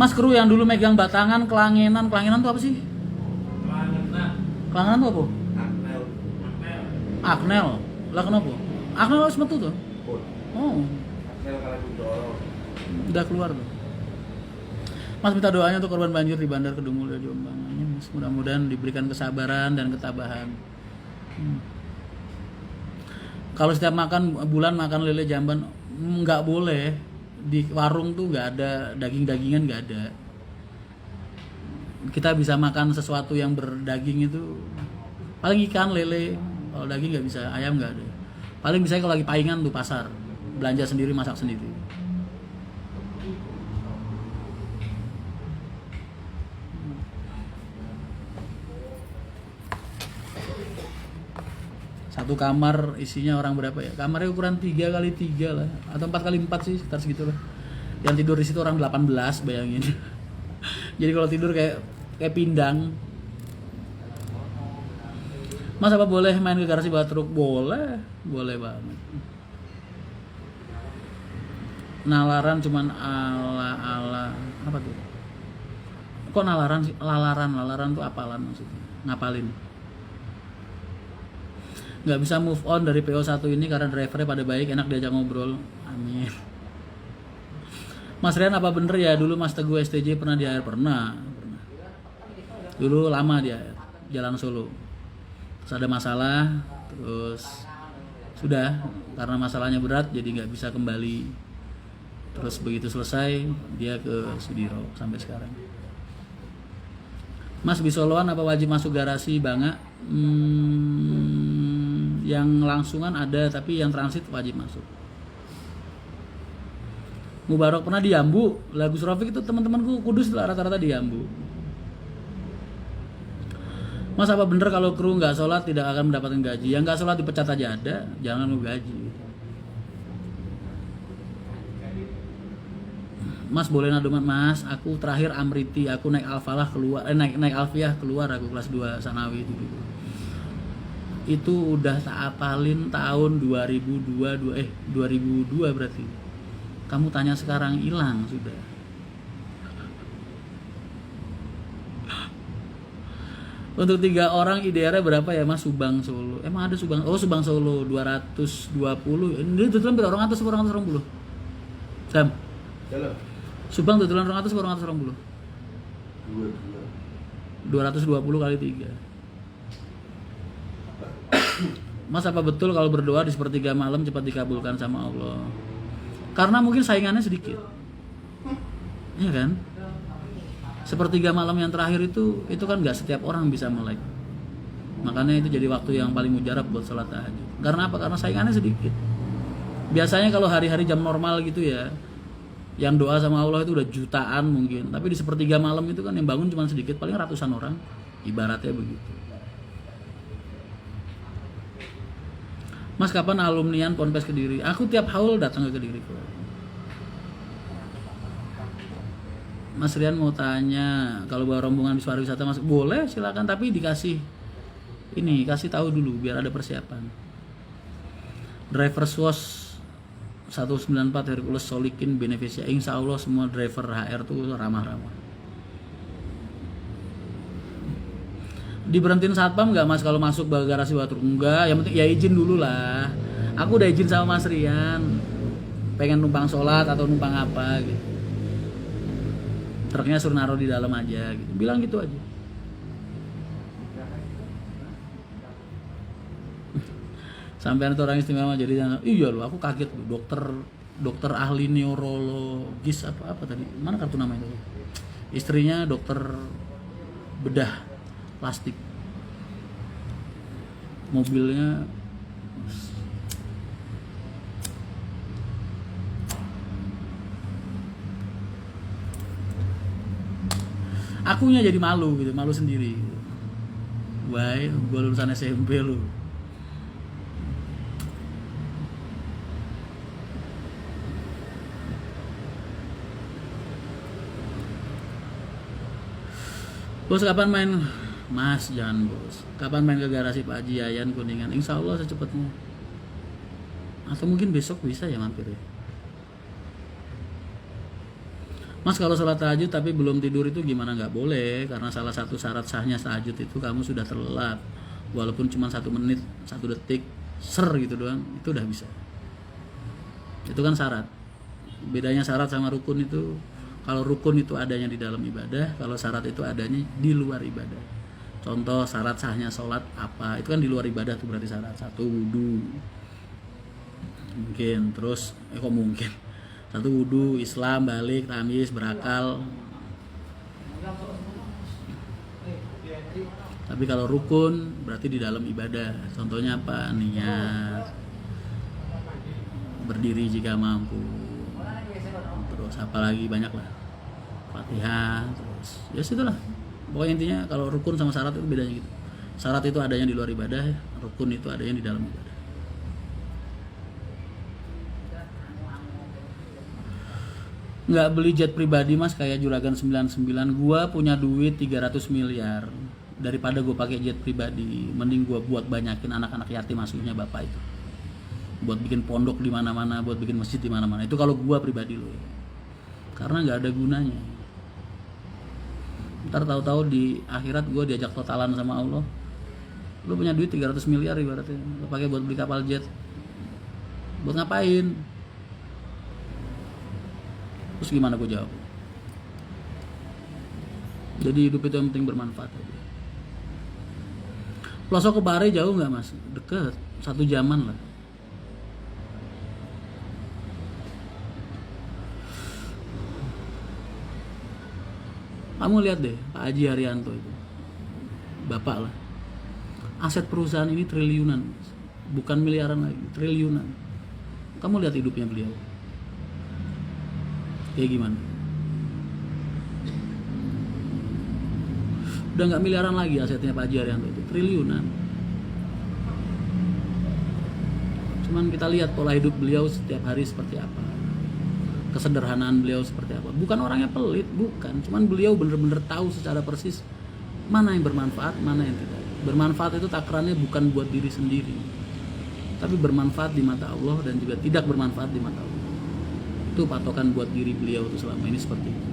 Mas kru yang dulu megang batangan, kelangenan tuh apa sih? Kelangenan tuh apa? Aknel. Lah kenapa? Aknel harus metu tuh. Oh, udah keluar tuh. Mas minta doanya untuk korban banjir di Bandar Kedung Mulyo Jombang. Mas mudah-mudahan diberikan kesabaran dan ketabahan. Kalau setiap bulan makan lele jamban nggak boleh. Di warung tuh nggak ada daging-dagingan, nggak ada. Kita bisa makan sesuatu yang berdaging itu paling ikan, lele. Kalau daging nggak bisa, ayam nggak ada. Paling bisa kalau lagi paingan tuh pasar, belanja sendiri, masak sendiri. Satu kamar isinya orang berapa ya? Kamarnya ukuran 3x3 lah, atau 4x4 sih, sekitar segitu lah. Yang tidur di situ orang 18, bayangin. Jadi kalau tidur kayak pindang. Mas apa boleh main ke garasi bawa truk? Boleh banget. Nalaran cuman ala apa tuh? Kok nalaran sih? Lalaran tuh apalan maksudnya? Ngapalin. Nggak bisa move on dari PO1 ini karena drivernya pada baik, enak diajak ngobrol. Amin. Mas Rian apa bener ya dulu Mas Teguh STJ pernah di air? Pernah. Dulu lama dia Jalan Solo. Terus ada masalah, terus sudah karena masalahnya berat jadi nggak bisa kembali. Terus begitu selesai dia ke Sudiro sampai sekarang. Mas Bisoloan apa wajib masuk garasi Banga? Yang langsungan ada tapi yang transit wajib masuk. Mubarok pernah di Jambu. Lagu Surafik itu teman-temanku Kudus rata-rata di Jambu. Mas apa bener kalau kru nggak sholat tidak akan mendapatkan gaji? Yang nggak sholat dipecat aja ada, jangan nunggu gaji. Mas boleh nadoman Mas, aku terakhir Amriti, aku naik Alfalah keluar, naik Alfiah keluar, aku kelas 2 Sanawi itu dulu. Itu udah tak apalin tahun 2002 berarti. Kamu tanya sekarang hilang sudah. Untuk 3 orang IDR berapa ya Mas? Subang Solo. Emang ada Subang? Oh Subang Solo 220. Ini tutulan berapa orang atas 220? Sam. Subang tutulan orang atas 220. 220 kali 3. Mas apa betul kalau berdoa di sepertiga malam cepat dikabulkan sama Allah? Karena mungkin saingannya sedikit. Iya kan? Sepertiga malam yang terakhir itu kan nggak setiap orang bisa melek. Makanya itu jadi waktu yang paling mujarab buat sholat tahajud. Karena apa? Karena saingannya sedikit. Biasanya kalau hari-hari jam normal gitu ya, yang doa sama Allah itu udah jutaan mungkin. Tapi di sepertiga malam itu kan yang bangun cuma sedikit, paling ratusan orang. Ibaratnya begitu. Mas kapan alumnian Ponpes Kediri? Aku tiap haul datang ke Kediri kok. Mas Rian mau tanya, kalau bawa rombongan bis pariwisata masuk boleh silakan, tapi kasih tahu dulu biar ada persiapan. Driver SWOS 194 Hercules Solikin Beneficia, insya Allah semua driver HR tuh ramah-ramah. Diberhentiin satpam nggak Mas kalau masuk garasi bawa truk? Enggak, yang penting ya izin dulu lah. Aku udah izin sama Mas Rian, pengen numpang sholat atau numpang apa gitu. Truknya suruh naruh di dalam aja gitu. Bilang gitu aja. Sampai ada orang istimewa jadi iya loh, aku kaget loh. Dokter ahli neurologis apa tadi? Mana kartu nama itu? Istrinya dokter bedah plastik. Mobilnya akunya jadi malu gitu, malu sendiri. Wah, gue lulusan SMP lu. Bos kapan main? Mas jangan bos. Kapan main ke garasi Pak Haji Yayan Kuningan? Insya Allah secepatnya. Atau mungkin besok bisa ya mampir ya. Mas kalau sholat tahajud tapi belum tidur itu gimana? Nggak boleh, karena salah satu syarat sahnya tahajud itu kamu sudah terlelap, walaupun cuma 1 menit 1 detik gitu doang, itu udah bisa. Itu kan syarat. Bedanya syarat sama rukun itu, kalau rukun itu adanya di dalam ibadah, kalau syarat itu adanya di luar ibadah. Contoh syarat sahnya sholat apa, itu kan di luar ibadah tuh, berarti syarat. 1, wudu mungkin, terus kok mungkin 1 wudu, Islam, balik, tamis, berakal. Tapi kalau rukun berarti di dalam ibadah. Contohnya apa? Niat, berdiri jika mampu, terus apalagi banyak lah, Fatihah, terus ya situlah. Pokoknya intinya kalau rukun sama syarat itu bedanya gitu. Syarat itu adanya di luar ibadah, rukun itu adanya di dalam ibadah. Nggak beli jet pribadi mas kayak Juragan 99. Gua punya duit 300 miliar, daripada gue pakai jet pribadi mending gue buat banyakin anak-anak yatim asuhnya bapak itu, buat bikin pondok di mana-mana, buat bikin masjid di mana-mana. Itu kalau gue pribadi loh, karena nggak ada gunanya. Ntar tahu-tahu di akhirat gue diajak totalan sama Allah. Lu punya duit 300 miliar ibaratnya, lu pakai buat beli kapal jet, buat ngapain? Terus gimana gue jawab? Jadi hidup itu yang penting bermanfaat aja. Pelosok ke Bare jauh nggak mas? Deket, 1 jaman lah. Kamu lihat deh Pak Haji Haryanto itu, bapak lah. Aset perusahaan ini triliunan, bukan miliaran lagi, triliunan. Kamu lihat hidupnya beliau kayak gimana? Udah nggak miliaran lagi asetnya Pak Haji Haryanto itu, triliunan. Cuman kita lihat pola hidup beliau setiap hari seperti apa, kesederhanaan beliau seperti apa. Bukan orangnya pelit, bukan. Cuman beliau bener-bener tahu secara persis mana yang bermanfaat, mana yang tidak. Bermanfaat itu takarannya bukan buat diri sendiri, tapi bermanfaat di mata Allah dan juga tidak bermanfaat di mata Allah. Itu patokan buat diri beliau itu selama ini seperti itu.